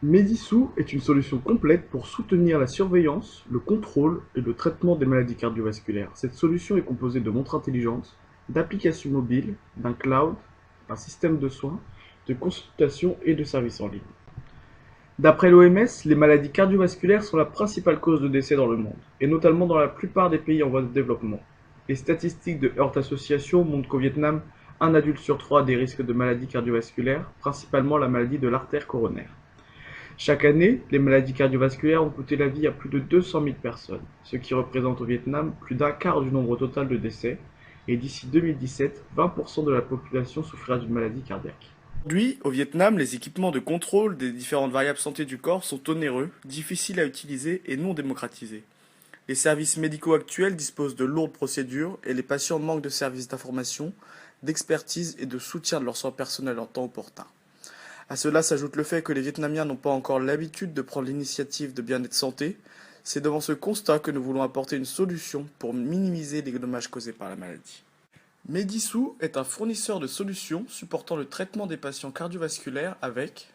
Medisou est une solution complète pour soutenir la surveillance, le contrôle et le traitement des maladies cardiovasculaires. Cette solution est composée de montres intelligentes, d'applications mobiles, d'un cloud, d'un système de soins, de consultation et de services en ligne. D'après l'OMS, les maladies cardiovasculaires sont la principale cause de décès dans le monde, et notamment dans la plupart des pays en voie de développement. Les statistiques de Heart Association montrent qu'au Vietnam, un adulte sur trois a des risques de maladies cardiovasculaires, principalement la maladie de l'artère coronaire. Chaque année, les maladies cardiovasculaires ont coûté la vie à plus de 200 000 personnes, ce qui représente au Vietnam plus d'un quart du nombre total de décès, et d'ici 2017, 20% de la population souffrira d'une maladie cardiaque. Aujourd'hui, au Vietnam, les équipements de contrôle des différentes variables santé du corps sont onéreux, difficiles à utiliser et non démocratisés. Les services médicaux actuels disposent de lourdes procédures et les patients manquent de services d'information, d'expertise et de soutien de leur soins personnels en temps opportun. À cela s'ajoute le fait que les Vietnamiens n'ont pas encore l'habitude de prendre l'initiative de bien-être santé. C'est devant ce constat que nous voulons apporter une solution pour minimiser les dommages causés par la maladie. Medisou est un fournisseur de solutions supportant le traitement des patients cardiovasculaires avec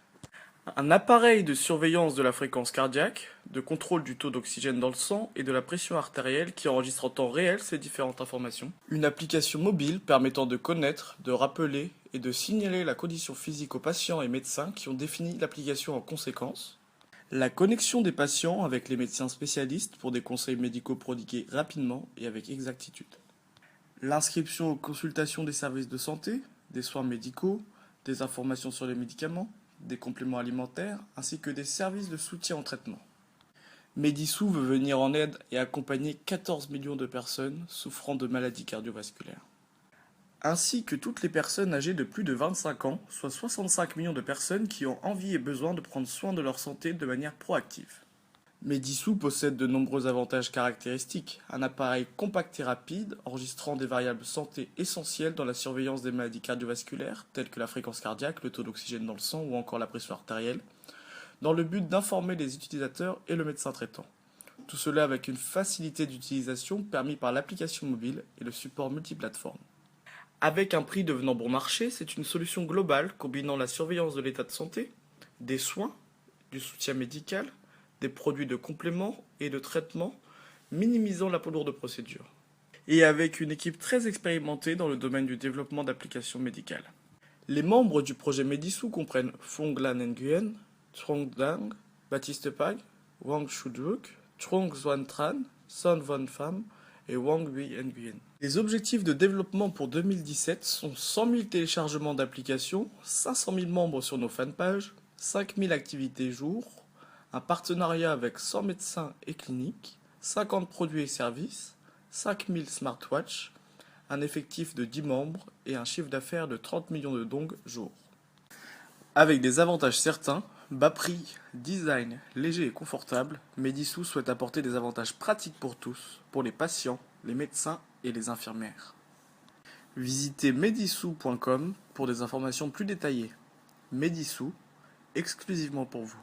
un appareil de surveillance de la fréquence cardiaque, de contrôle du taux d'oxygène dans le sang et de la pression artérielle qui enregistre en temps réel ces différentes informations. Une application mobile permettant de connaître, de rappeler et de signaler la condition physique aux patients et médecins qui ont défini l'application en conséquence. La connexion des patients avec les médecins spécialistes pour des conseils médicaux prodigués rapidement et avec exactitude. L'inscription aux consultations des services de santé, des soins médicaux, des informations sur les médicaments, des compléments alimentaires, ainsi que des services de soutien au traitement. Medisou veut venir en aide et accompagner 14 millions de personnes souffrant de maladies cardiovasculaires, ainsi que toutes les personnes âgées de plus de 25 ans, soit 65 millions de personnes qui ont envie et besoin de prendre soin de leur santé de manière proactive. Medisou possède de nombreux avantages caractéristiques, un appareil compact et rapide, enregistrant des variables santé essentielles dans la surveillance des maladies cardiovasculaires, telles que la fréquence cardiaque, le taux d'oxygène dans le sang ou encore la pression artérielle, dans le but d'informer les utilisateurs et le médecin traitant. Tout cela avec une facilité d'utilisation permise par l'application mobile et le support multiplateforme. Avec un prix devenant bon marché, c'est une solution globale combinant la surveillance de l'état de santé, des soins, du soutien médical, des produits de complément et de traitement, minimisant la lourde procédure. Et avec une équipe très expérimentée dans le domaine du développement d'applications médicales. Les membres du projet Medisou comprennent Phong Lan Nguyen, Trong Dang, Baptiste Pag, Wang Shudruk, Trong Xuan Tran, Son Von Pham et Wang Hui Nguyen. Les objectifs de développement pour 2017 sont 100 000 téléchargements d'applications, 500 000 membres sur nos fanpages, 5 000 activités jour, un partenariat avec 100 médecins et cliniques, 50 produits et services, 5000 smartwatches, un effectif de 10 membres et un chiffre d'affaires de 30 millions de dong jour. Avec des avantages certains, bas prix, design léger et confortable, Medisou souhaite apporter des avantages pratiques pour tous, pour les patients, les médecins et les infirmières. Visitez medisou.com pour des informations plus détaillées. Medisou, exclusivement pour vous.